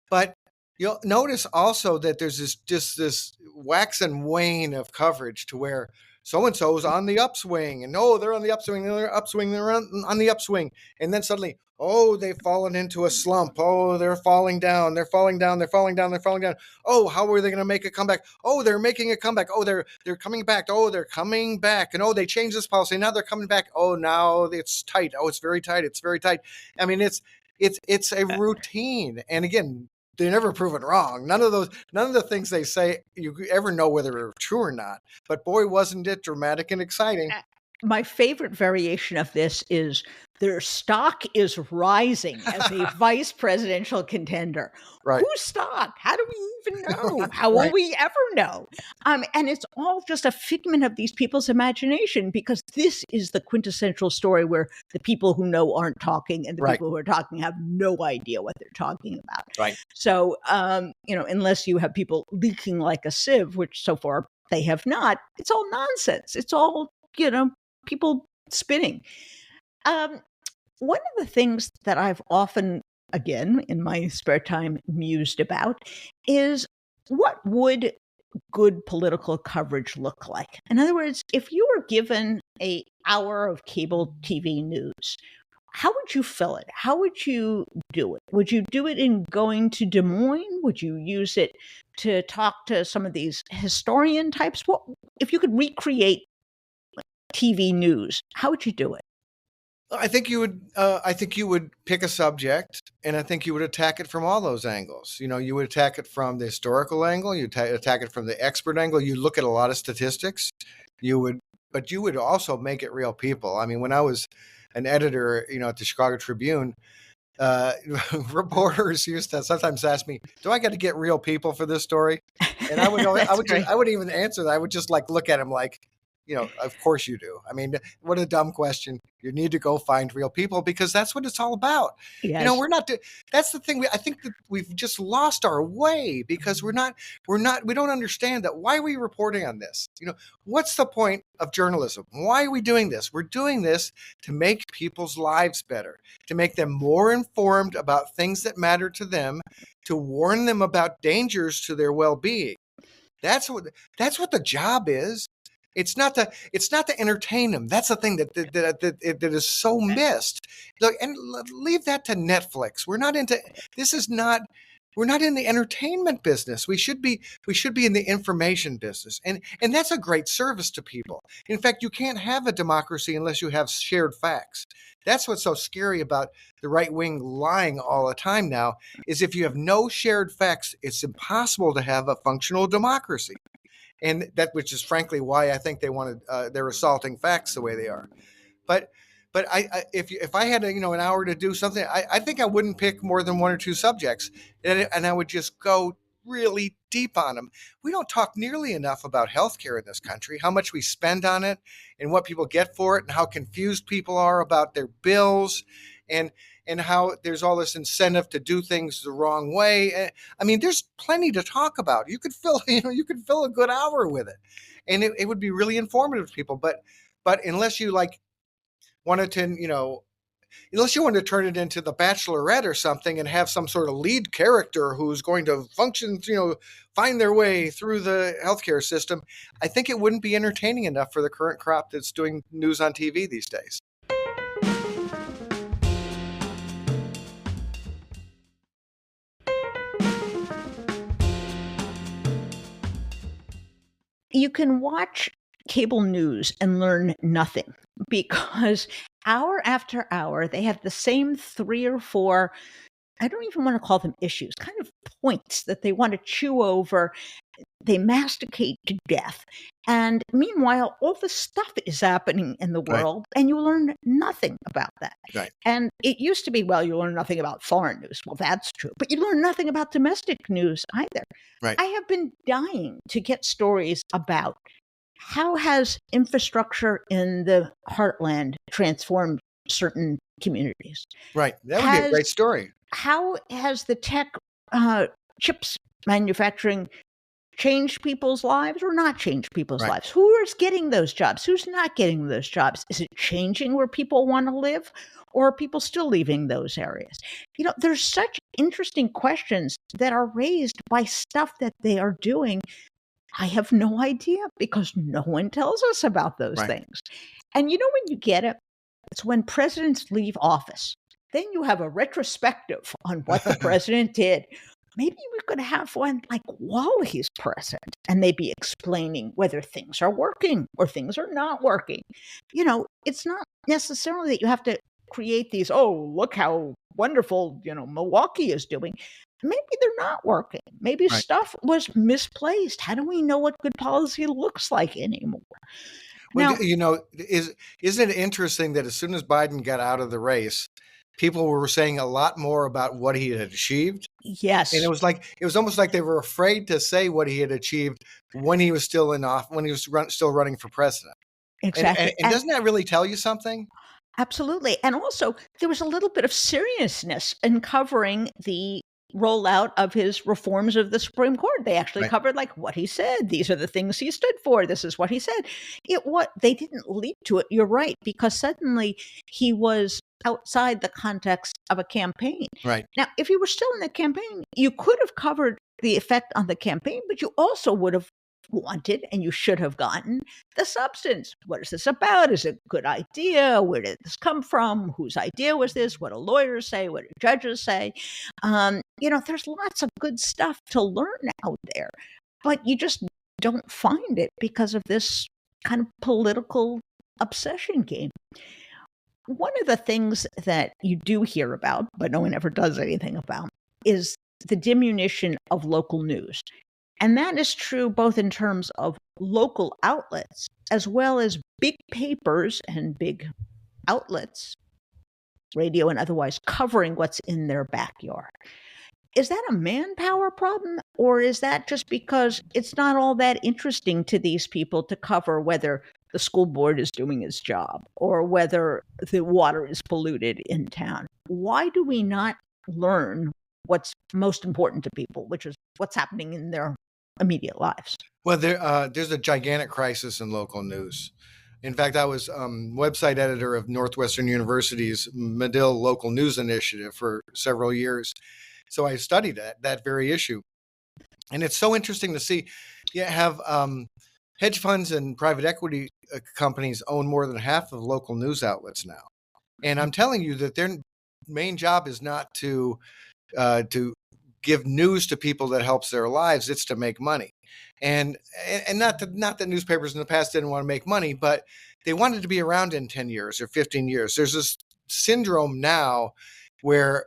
But you'll notice also that there's this wax and wane of coverage to where so and so's on the upswing, and they're on the upswing, they're on the upswing, and then suddenly, they've fallen into a slump. They're falling down. They're falling down. They're falling down. They're falling down. How are they going to make a comeback? They're making a comeback. They're coming back. They're coming back. And they changed this policy. Now they're coming back. Now it's tight. It's very tight. It's very tight. I mean, it's a routine. And again, they never prove it wrong. None of the things they say you ever know whether they're true or not. But boy, wasn't it dramatic and exciting. My favorite variation of this is their stock is rising as a vice presidential contender. Right. Whose stock? How do we even know? How will we ever know? And it's all just a figment of these people's imagination, because this is the quintessential story where the people who know aren't talking, and the people who are talking have no idea what they're talking about. Right. So, unless you have people leaking like a sieve, which so far they have not, it's all nonsense. It's all, people spinning. One of the things that I've often, again, in my spare time, mused about is, what would good political coverage look like? In other words, if you were given an hour of cable TV news, how would you fill it? How would you do it? Would you do it in going to Des Moines? Would you use it to talk to some of these historian types? What if you could recreate TV news? How would you do it? I think you would pick a subject, and I think you would attack it from all those angles. You would attack it from the historical angle. You attack it from the expert angle. You look at a lot of statistics. But you would also make it real people. I mean, when I was an editor, at the Chicago Tribune, reporters used to sometimes ask me, "Do I got to get real people for this story?" And I wouldn't even answer that. I would just look at him like, of course you do. I mean, what a dumb question. You need to go find real people, because that's what it's all about. Yes. That's the thing. I think that we've just lost our way, because we don't understand that. Why are we reporting on this? What's the point of journalism? Why are we doing this? We're doing this to make people's lives better, to make them more informed about things that matter to them, to warn them about dangers to their well-being. That's what the job is. It's not to entertain them. That's the thing that is so missed. Look, and leave that to Netflix. We're not in the entertainment business. We should be in the information business. And that's a great service to people. In fact, you can't have a democracy unless you have shared facts. That's what's so scary about the right wing lying all the time now, is if you have no shared facts, it's impossible to have a functional democracy. And which is frankly why I think they're assaulting facts the way they are. But if I had an hour to do something, I think I wouldn't pick more than one or two subjects, and I would just go really deep on them. We don't talk nearly enough about healthcare in this country, how much we spend on it, and what people get for it, and how confused people are about their bills, and how there's all this incentive to do things the wrong way. I mean, there's plenty to talk about. You could fill a good hour with it, and it would be really informative to people. But unless you wanted to, unless you wanted to turn it into The Bachelorette or something and have some sort of lead character who's going to function, find their way through the healthcare system, I think it wouldn't be entertaining enough for the current crop that's doing news on TV these days. You can watch cable news and learn nothing because hour after hour, they have the same 3 or 4, I don't even wanna call them issues, kind of points that they wanna chew over. They masticate to death. And meanwhile, all this stuff is happening in the Right. world, and you learn nothing about that. Right. And it used to be, well, you learn nothing about foreign news. Well, that's true. But you learn nothing about domestic news either. Right. I have been dying to get stories about how has infrastructure in the heartland transformed certain communities? Right. That would be a Has great story. How has the tech chips manufacturing changed people's lives or not changed people's Right. lives? Who is getting those jobs? Who's not getting those jobs? Is it changing where people want to live, or are people still leaving those areas? There's such interesting questions that are raised by stuff that they are doing. I have no idea because no one tells us about those Right. things. And when you get it, it's when presidents leave office. Then you have a retrospective on what the president did. Maybe we could have one like while he's president, and they'd be explaining whether things are working or things are not working. It's not necessarily that you have to create these, oh, look how wonderful, Milwaukee is doing. Maybe they're not working. Maybe Right. stuff was misplaced. How do we know what good policy looks like anymore? Well, Now, isn't it interesting that as soon as Biden got out of the race, people were saying a lot more about what he had achieved? And yes, it was almost like they were afraid to say what he had achieved when he was still in off, when he was still running for president. And, and exactly. and doesn't that really tell you something? Absolutely. And also, there was a little bit of seriousness in covering the rollout of his reforms of the Supreme Court. They actually Right. covered like what he said. These are the things he stood for. This is what he said. They didn't leap to it. You're right, because suddenly he was outside the context of a campaign. Right. Now, if you were still in the campaign, you could have covered the effect on the campaign, but you also would have wanted, and you should have gotten, the substance. What is this about? Is it a good idea? Where did this come from? Whose idea was this? What do lawyers say? What do judges say? There's lots of good stuff to learn out there, but you just don't find it because of this kind of political obsession game. One of the things that you do hear about, but no one ever does anything about, is the diminution of local news. And that is true both in terms of local outlets as well as big papers and big outlets, radio and otherwise, covering what's in their backyard. Is that a manpower problem, or is that just because it's not all that interesting to these people to cover whether the school board is doing its job or whether the water is polluted in town? Why do we not learn what's most important to people, which is what's happening in their immediate lives? Well, there's a gigantic crisis in local news. In fact, I was website editor of Northwestern University's Medill Local News Initiative for several years. So I studied that very issue. And it's so interesting to see you have hedge funds and private equity companies own more than half of local news outlets now. And I'm telling you that their main job is not to give news to people that helps their lives. It's to make money. And not that newspapers in the past didn't want to make money, but they wanted to be around in 10 years or 15 years. There's this syndrome now where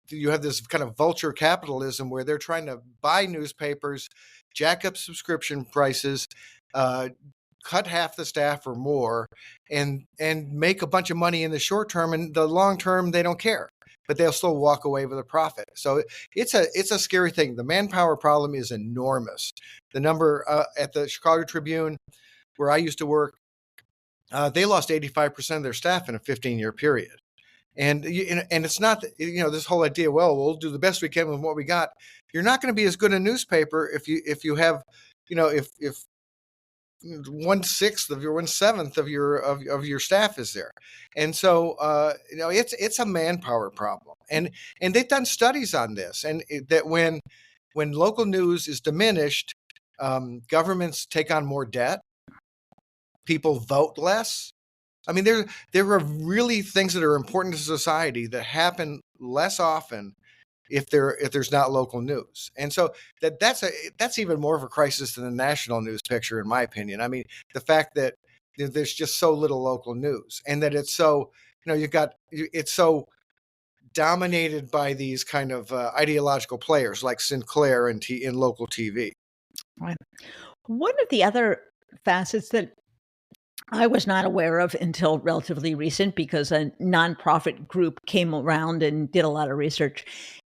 you have this kind of vulture capitalism where they're trying to buy newspapers, jack up subscription prices, cut half the staff or more, and make a bunch of money in the short term. And the long term, they don't care, but they'll still walk away with a profit. So it's a scary thing. The manpower problem is enormous. The number at the Chicago Tribune, where I used to work, they lost 85% of their staff in a 15-year period. And it's not, this whole idea, well, we'll do the best we can with what we got. You're not going to be as good a newspaper if you have, if 1/6 of your 1/7 of your staff is there. And so, it's a manpower problem. And they've done studies on this, and that when local news is diminished, governments take on more debt, people vote less. I mean, there are really things that are important to society that happen less often if there's not local news. And so that's even more of a crisis than the national news picture, in my opinion. I mean, the fact that there's just so little local news, and that it's so, it's so dominated by these kind of ideological players like Sinclair and in local TV. Right. One of the other facets that I was not aware of until relatively recent, because a nonprofit group came around and did a lot of research,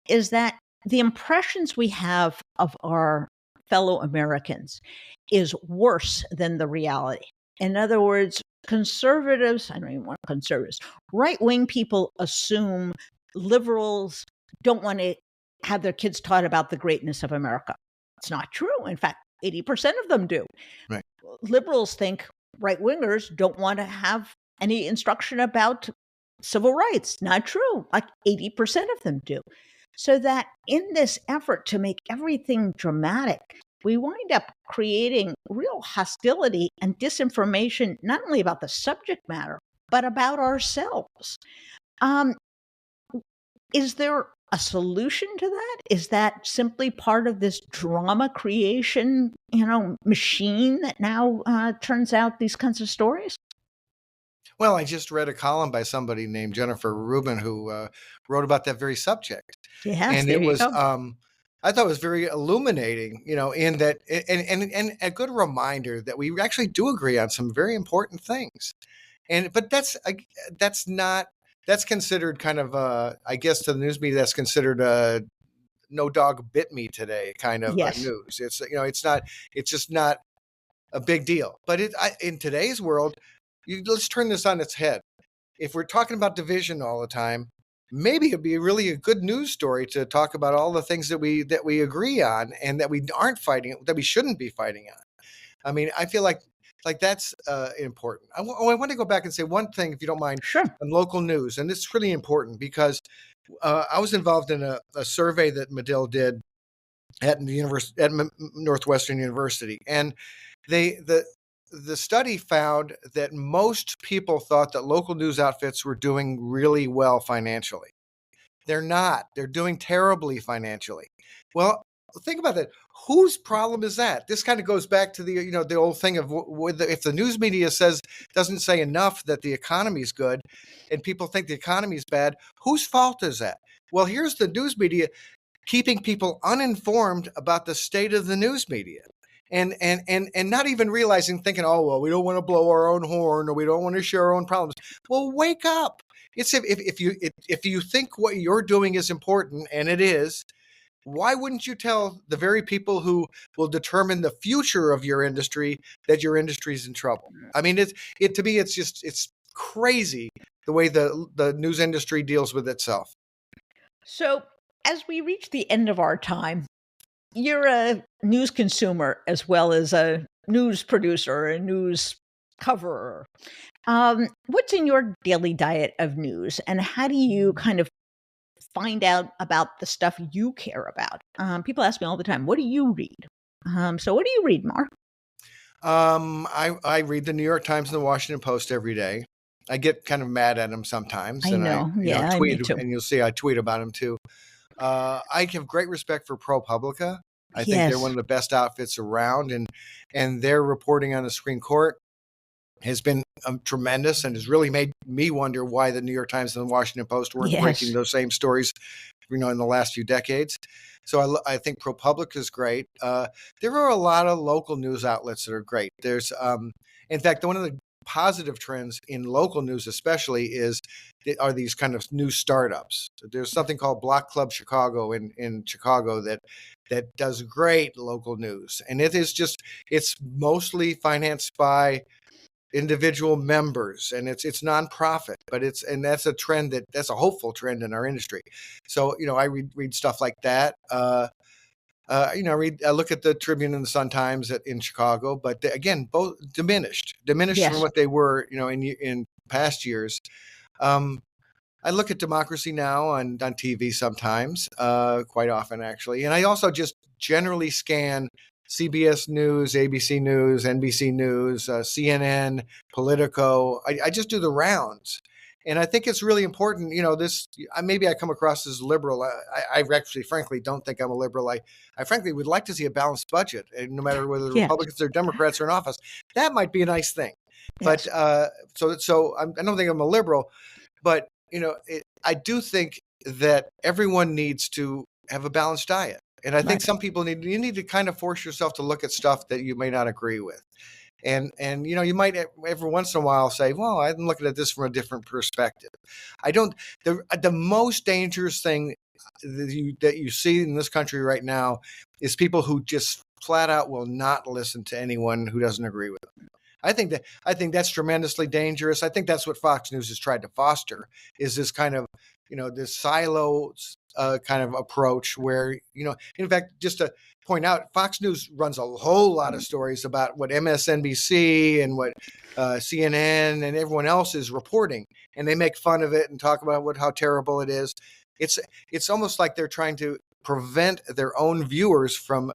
is that the impressions we have of our fellow Americans is worse than the reality. In other words, conservatives, I don't even want conservatives, right-wing people assume liberals don't want to have their kids taught about the greatness of America. It's not true. In fact, 80% of them do. Right. Liberals think right-wingers don't want to have any instruction about civil rights. Not true. Like 80% of them do. So that in this effort to make everything dramatic, we wind up creating real hostility and disinformation, not only about the subject matter, but about ourselves. Is there a solution to that? Is that simply part of this drama creation, machine that now turns out these kinds of stories? Well, I just read a column by somebody named Jennifer Rubin who wrote about that very subject. Yes, And there it you was, go. I thought it was very illuminating, in that, and a good reminder that we actually do agree on some very important things. But that's considered kind of, I guess to the news media, that's considered a no dog bit me today kind of Yes, news. It's just not a big deal. But in today's world, let's turn this on its head. If we're talking about division all the time, maybe it'd be really a good news story to talk about all the things that we agree on and that we aren't fighting, that we shouldn't be fighting on. I mean, I feel like that's important. I want to go back and say one thing, if you don't mind, sure. on local news, and it's really important because I was involved in a survey that Medill did at Northwestern University, and the study found that most people thought that local news outfits were doing really well financially. They're not. They're doing terribly financially. Well, think about that. Whose problem is that? This kind of goes back to the old thing of if the news media doesn't say enough that the economy is good, and people think the economy is bad, whose fault is that? Well, here's the news media keeping people uninformed about the state of the news media. And not even realizing, thinking, oh, well, we don't want to blow our own horn, or we don't want to share our own problems. Well, wake up. It's if you think what you're doing is important, and it is, why wouldn't you tell the very people who will determine the future of your industry that your industry is in trouble? I mean, to me, it's crazy the way the news industry deals with itself. So, as we reach the end of our time, you're a news consumer as well as a news producer, a news coverer. What's in your daily diet of news, and how do you kind of find out about the stuff you care about? People ask me all the time, what do you read? So what do you read, Mark? I read the New York Times and the Washington Post every day. I get kind of mad at them sometimes, I and know. Yeah, me tweet, too. and you'll see I tweet about them too. I have great respect for ProPublica. I think they're one Yes. of the best outfits around, and their reporting on the Supreme Court has been tremendous, and has really made me wonder why the New York Times and the Washington Post weren't breaking Yes. those same stories, in the last few decades. So I think ProPublica is great. There are a lot of local news outlets that are great. There's, in fact, one of the positive trends in local news, especially, are these kind of new startups. There's something called Block Club Chicago in Chicago that does great local news, and it's mostly financed by individual members, and it's nonprofit, but that's a trend that's a hopeful trend in our industry. So I read stuff like that. I look at the Tribune and the Sun Times in Chicago, but again, both diminished from Yes. what they were, in past years. I look at Democracy Now! on TV sometimes, quite often actually, and I also just generally scan CBS News, ABC News, NBC News, CNN, Politico. I just do the rounds, And I think it's really important, maybe I come across as liberal. I actually, frankly, don't think I'm a liberal. I frankly would like to see a balanced budget, no matter whether the Yes. Republicans or Democrats are in office. That might be a nice thing. Yes. But I don't think I'm a liberal, but I do think that everyone needs to have a balanced diet. And I think Right. some people you need to kind of force yourself to look at stuff that you may not agree with. And you might every once in a while say, well, I'm looking at this from a different perspective. The most dangerous thing that you see in this country right now is people who just flat out will not listen to anyone who doesn't agree with them. I think that's tremendously dangerous. I think that's what Fox News has tried to foster, is this kind of, this silo kind of approach where, in fact, just to point out, Fox News runs a whole lot of stories about what MSNBC and what CNN and everyone else is reporting, and they make fun of it and talk about how terrible it is. It's almost like they're trying to prevent their own viewers from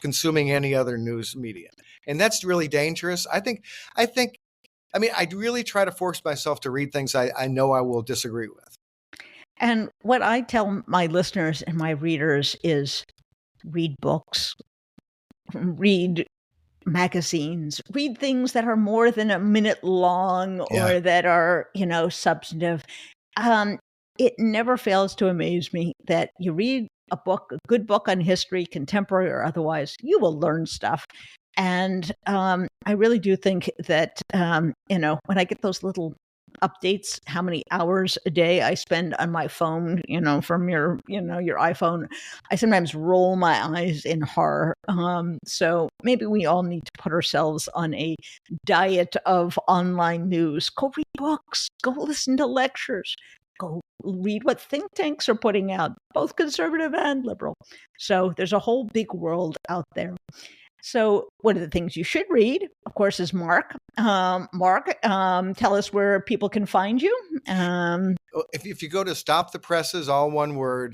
consuming any other news media. And that's really dangerous. I really try to force myself to read things I know I will disagree with. And what I tell my listeners and my readers is read books, read magazines, read things that are more than a minute long or that are, substantive. It never fails to amaze me that you read a good book on history, contemporary or otherwise, you will learn stuff. And I really do think that, when I get those little updates, how many hours a day I spend on my phone, from your iPhone, I sometimes roll my eyes in horror. So maybe we all need to put ourselves on a diet of online news. Go read books, go listen to lectures, go read what think tanks are putting out, both conservative and liberal. So there's a whole big world out there. So one of the things you should read, of course, is Mark. Mark, tell us where people can find you. If you go to Stop the Presses, all one word,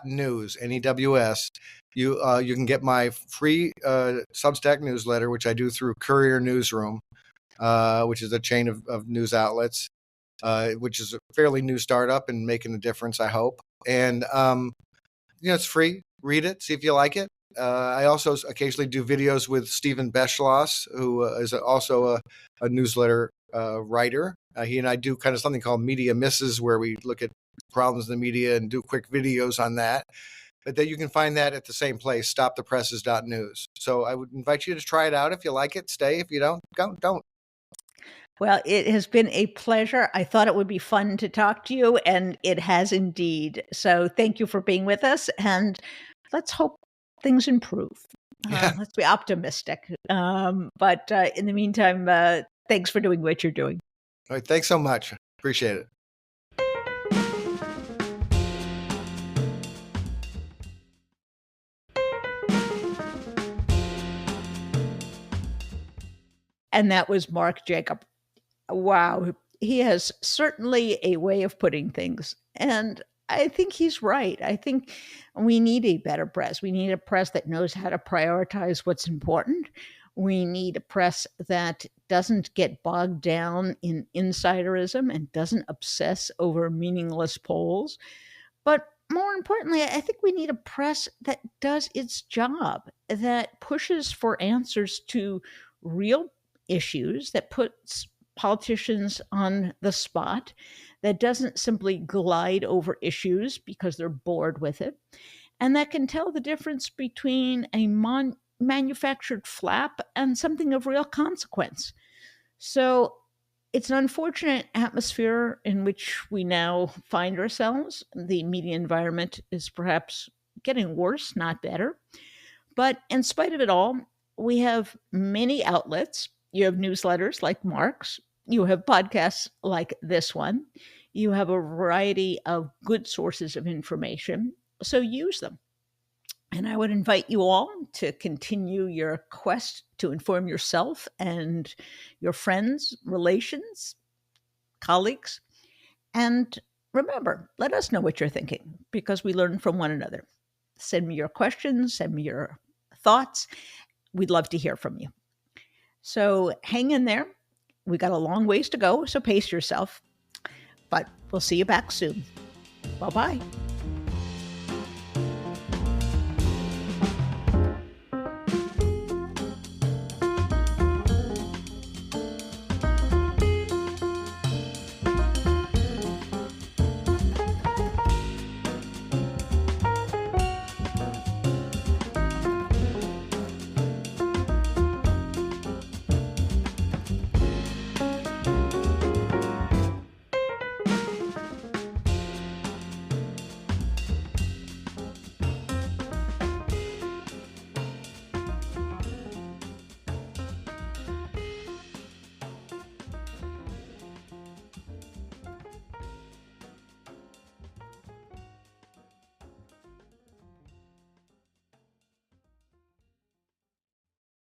.news, NEWS, you can get my free Substack newsletter, which I do through Courier Newsroom, which is a chain of news outlets, which is a fairly new startup and making a difference, I hope. And, it's free. Read it, see if you like it. I also occasionally do videos with Stephen Beschloss, who is also a newsletter writer. He and I do kind of something called Media Misses, where we look at problems in the media and do quick videos on that. But then you can find that at the same place, stopthepresses.news. So I would invite you to try it out. If you like it, stay. If you don't, don't. Well, it has been a pleasure. I thought it would be fun to talk to you, and it has indeed. So thank you for being with us, and let's hope things improve. Let's be optimistic. But in the meantime, thanks for doing what you're doing. All right, thanks so much. Appreciate it. And that was Mark Jacob. Wow. He has certainly a way of putting things. And I think he's right. I think we need a better press. We need a press that knows how to prioritize what's important. We need a press that doesn't get bogged down in insiderism and doesn't obsess over meaningless polls. But more importantly, I think we need a press that does its job, that pushes for answers to real issues, that puts politicians on the spot, that doesn't simply glide over issues because they're bored with it, and that can tell the difference between a manufactured flap and something of real consequence. So it's an unfortunate atmosphere in which we now find ourselves. The media environment is perhaps getting worse, not better. But in spite of it all, we have many outlets. You have newsletters like Mark's. You have podcasts like this one. You have a variety of good sources of information. So use them. And I would invite you all to continue your quest to inform yourself and your friends, relations, colleagues. And remember, let us know what you're thinking, because we learn from one another. Send me your questions, send me your thoughts. We'd love to hear from you. So hang in there. We got a long ways to go, so pace yourself. but we'll see you back soon. Bye-bye.